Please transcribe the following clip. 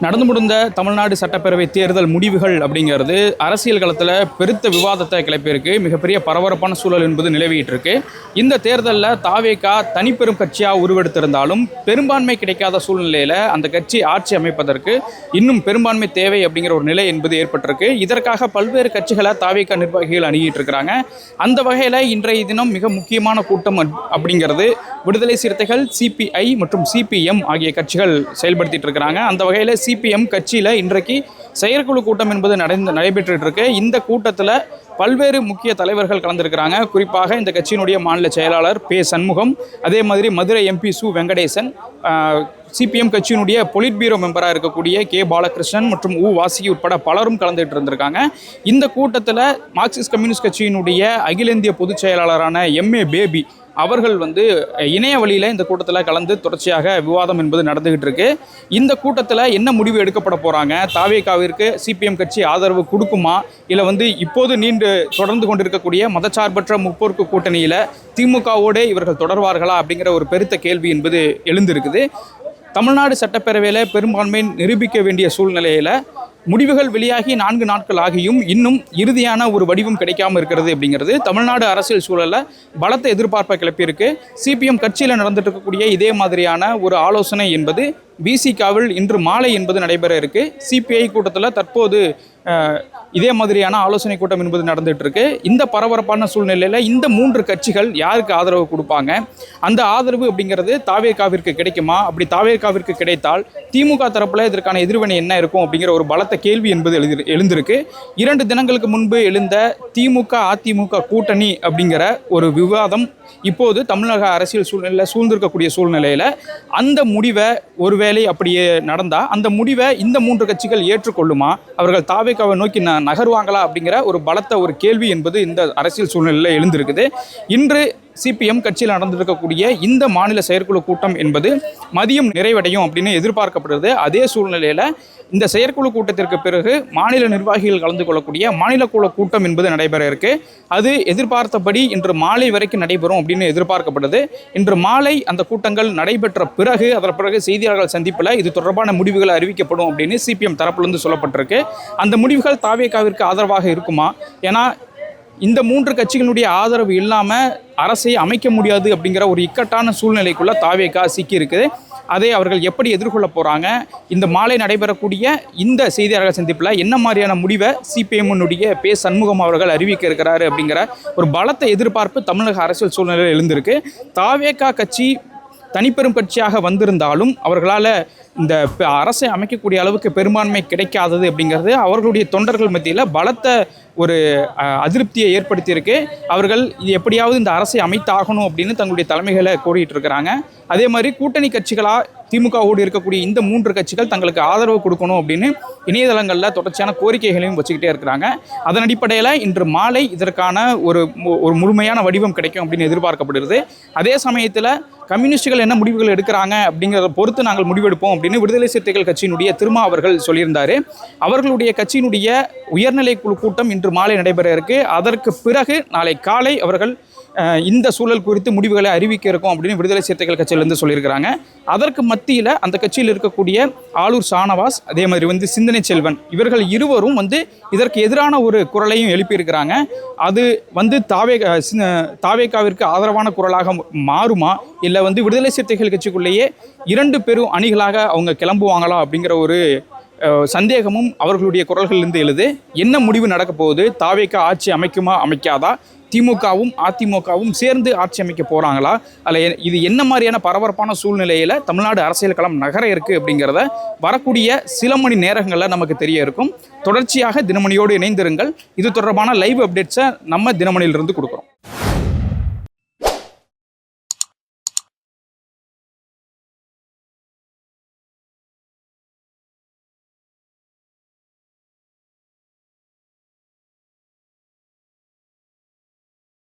நடந்து முடிந்த தமிழ்நாடு சட்டப்பேரவை தேர்தல் முடிவுகள் அப்படிங்கிறது அரசியல் களத்தில் பெருத்த விவாதத்தை கிளப்பியிருக்கு. மிகப்பெரிய பரபரப்பான சூழல் என்பது நிலவிட்டு இருக்கு. இந்த தேர்தலில் தாவேகா தனிப்பெரும் கட்சியாக உருவெடுத்திருந்தாலும் பெரும்பான்மை கிடைக்காத சூழ்நிலையில் அந்த கட்சி ஆட்சி அமைப்பதற்கு இன்னும் பெரும்பான்மை தேவை அப்படிங்கிற ஒரு நிலை என்பது ஏற்பட்டிருக்கு. இதற்காக பல்வேறு கட்சிகளை தாவேகா நிர்வாகிகள் அணுகிட்டு இருக்கிறாங்க. அந்த வகையில் இன்றைய தினம் மிக முக்கியமான கூட்டம் அப்படிங்கிறது விடுதலை சிறுத்தைகள், சிபிஐ மற்றும் சிபிஎம் ஆகிய கட்சிகள் செயல்படுத்திட்டு இருக்கிறாங்க. அந்த வகையில் சிபிஎம் கட்சியில் இன்றைக்கு செயற்குழு கூட்டம் என்பது நடைபெற்று இருக்கு. இந்த கூட்டத்தில் பல்வேறு முக்கிய தலைவர்கள் கலந்திருக்கிறாங்க. குறிப்பாக இந்த கட்சியினுடைய மாநில செயலாளர் பே சண்முகம், அதே மாதிரி மதுரை எம்பி சு வெங்கடேசன், சிபிஎம் கட்சியினுடைய பொலிட் பியூரோ மெம்பராக இருக்கக்கூடிய கே பாலகிருஷ்ணன் மற்றும் உ வாசுகி உட்பட பலரும் கலந்துட்டு இருந்திருக்காங்க. இந்த கூட்டத்தில் மார்க்சிஸ்ட் கம்யூனிஸ்ட் கட்சியினுடைய அகில இந்திய பொதுச் செயலாளரான எம்ஏ பேபி அவர்கள் இணைய வழியில் இந்த கூட்டத்தில் கலந்து தொடர்ச்சியாக விவாதம் என்பது நடந்துகிட்டு இருக்கு. இந்த கூட்டத்தில் என்ன முடிவு எடுக்கப்பட போகிறாங்க, தாவேகாவிற்கு சிபிஎம் கட்சி ஆதரவு கொடுக்குமா, இல்லை இப்போது தொடர்ந்து கொண்டிருக்கக்கூடிய மதச்சார்பற்ற முற்போக்கு கூட்டணியில் திமுகவோடு இவர்கள் தொடர்வார்களா அப்படிங்கிற ஒரு பெருத்த கேள்வி என்பது எழுந்திருக்குது. தமிழ்நாடு சட்டப்பேரவையில் பெரும்பான்மை நிரூபிக்க வேண்டிய சூழ்நிலையில் முடிவுகள் வெளியாகி 4 நாட்கள் ஆகியும் இன்னும் இறுதியான ஒரு வடிவம் கிடைக்காம இருக்கிறது அப்படிங்கிறது தமிழ்நாடு அரசியல் சூழலில் பலத்த எதிர்பார்ப்பை கிளப்பியிருக்கு. சிபிஎம் கட்சியில் நடந்துட்டு இருக்கக்கூடிய இதே மாதிரியான ஒரு ஆலோசனை என்பது விசிகாவில் இன்று மாலை என்பது நடைபெற இருக்கு. சிபிஐ கூட்டத்தில் தற்போது இதே மாதிரியான ஆலோசனை கூட்டம் என்பது நடந்துட்டு இருக்கு. இந்த பரபரப்பான சூழ்நிலையில் இந்த 3 கட்சிகள் யாருக்கு ஆதரவு கொடுப்பாங்க, அந்த ஆதரவு அப்படிங்கிறது தாவேகாவிற்கு கிடைக்குமா, அப்படி தாவேகாவிற்கு கிடைத்தால் திமுக தரப்புல இதற்கான எதிர்வினை என்ன இருக்கும் அப்படிங்கிற ஒரு பலத்த கேள்வி என்பது எழுந்திருக்கு. 2 தினங்களுக்கு முன்பு எழுந்த திமுக அதிமுக கூட்டணி அப்படிங்கிற ஒரு விவாதம் இப்போது தமிழக அரசியல் சூழ்நிலையில் சூழ்ந்திருக்கக்கூடிய சூழ்நிலையில் அந்த முடிவை ஒருவேளை அப்படியே நடந்தால் அந்த முடிவை இந்த 3 கட்சிகள் ஏற்றுக்கொள்ளுமா, அவர்கள் தாவேகாவை நோக்கி நகருவாங்களா அப்படிங்கிற ஒரு பலத்த ஒரு கேள்வி என்பது இந்த அரசியல் சூழ்நிலையில் எழுந்திருக்குது. இன்று சிபிஎம் கட்சியில் நடந்திருக்கக்கூடிய இந்த மாநில செயற்குழு கூட்டம் என்பது மதியம் நிறைவடையும் அப்படின்னு எதிர்பார்க்கப்படுகிறது. அதே சூழ்நிலையில் இந்த செயற்குழு கூட்டத்திற்கு பிறகு மாநில நிர்வாகிகள் கலந்து கொள்ளக்கூடிய மாநில குழு கூட்டம் என்பது நடைபெற இருக்கு. அது எதிர்பார்த்தபடி இன்று மாலை வரைக்கும் நடைபெறும் அப்படின்னு எதிர்பார்க்கப்படுது. இன்று மாலை அந்த கூட்டங்கள் நடைபெற்ற பிறகு அதன் பிறகு செய்தியாளர்கள் சந்திப்பில் இது தொடர்பான முடிவுகள் அறிவிக்கப்படும் அப்படின்னு சிபிஎம் தரப்பிலிருந்து சொல்லப்பட்டிருக்கு. அந்த முடிவுகள் தாவேகாவிற்கு ஆதரவாக இருக்குமா, ஏன்னா இந்த 3 கட்சிகளுடைய ஆதரவு இல்லாமல் அரசை அமைக்க முடியாது அப்படிங்கிற ஒரு இக்கட்டான சூழ்நிலைக்குள்ள தாவேகா சிக்கி இருக்குது. அதை அவர்கள் எப்படி எதிர்கொள்ள போகிறாங்க, இந்த மாலை நடைபெறக்கூடிய இந்த செய்தியாளர்கள் சந்திப்பில் என்ன மாதிரியான முடிவை சிபிஎம்னுடைய பே சண்முகம் அவர்கள் அறிவிக்க இருக்கிறாரு அப்படிங்கிற ஒரு பலத்த எதிர்பார்ப்பு தமிழக அரசியல் சூழ்நிலையில் எழுந்திருக்கு. தாவேகா கட்சி தனிப்பெரும் கட்சியாக வந்திருந்தாலும் அவர்களால் இந்த அரசை அமைக்கக்கூடிய அளவுக்கு பெரும்பான்மை கிடைக்காதது அப்படிங்கிறது அவர்களுடைய தொண்டர்கள் மத்தியில் பலத்த ஒரு அதிருப்தியை ஏற்படுத்தியிருக்கு. அவர்கள் இது எப்படியாவது இந்த அரசை அமைத்தாகணும் அப்படின்னு தங்களுடைய தலைமைகளை கோரிட்டு இருக்கிறாங்க. அதே மாதிரி கூட்டணி கட்சிகளாக திமுகவோடு இருக்கக்கூடிய இந்த 3 கட்சிகள் தங்களுக்கு ஆதரவு கொடுக்கணும் அப்படின்னு இணையதளங்களில் தொடர்ச்சியான கோரிக்கைகளையும் வச்சுக்கிட்டே இருக்கிறாங்க. அதன் அடிப்படையில் இன்று மாலை இதற்கான ஒரு முழுமையான வடிவம் கிடைக்கும் அப்படின்னு எதிர்பார்க்கப்படுகிறது. அதே சமயத்தில் கம்யூனிஸ்டுகள் என்ன முடிவுகள் எடுக்கிறாங்க அப்படிங்கிறத பொறுத்து நாங்கள் முடிவெடுப்போம் அப்படின்னு விடுதலை சிறுத்தைகள் கட்சியினுடைய திருமா அவர்கள் சொல்லியிருந்தார். அவர்களுடைய கட்சியினுடைய உயர்நிலை குழு கூட்டம் இன்று மாலை நடைபெற இருக்கு. அதற்கு பிறகு நாளை காலை அவர்கள் இந்த சூழல் குறித்து முடிவுகளை அறிவிக்க இருக்கும் அப்படின்னு விடுதலை சிறுத்தைகள் கட்சியிலிருந்து சொல்லியிருக்கிறாங்க. அதற்கு மத்தியில் அந்த கட்சியில் இருக்கக்கூடிய ஆளூர் ஷானவாஸ், அதே மாதிரி சிந்தனை செல்வன், இவர்கள் இருவரும் இதற்கு எதிரான ஒரு குரலையும் எழுப்பியிருக்கிறாங்க. அது தாவேகாவிற்கு ஆதரவான குரலாக மாறுமா, இல்லை விடுதலை சிறுத்தைகள் கட்சிக்குள்ளேயே 2 பெரும் அணிகளாக அவங்க கிளம்புவாங்களா அப்படிங்கிற ஒரு சந்தேகமும் அவர்களுடைய குரல்களிலிருந்து எழுது. என்ன முடிவு நடக்க போகுது, தாவேகா ஆட்சி அமைக்குமா அமைக்காதா, திமுகவும் அதிமுகவும் சேர்ந்து ஆட்சி அமைக்க போகிறாங்களா, அதில் இது என்ன மாதிரியான பரபரப்பான சூழ்நிலையில் தமிழ்நாடு அரசியல் களம் நகர இருக்குது அப்படிங்கிறத வரக்கூடிய சில மணி நேரங்களில் நமக்கு தெரிய இருக்கும். தொடர்ச்சியாக தினமணியோடு இணைந்திருங்கள். இது தொடர்பான லைவ் அப்டேட்ஸை நம்ம தினமணியிலிருந்து கொடுக்குறோம்.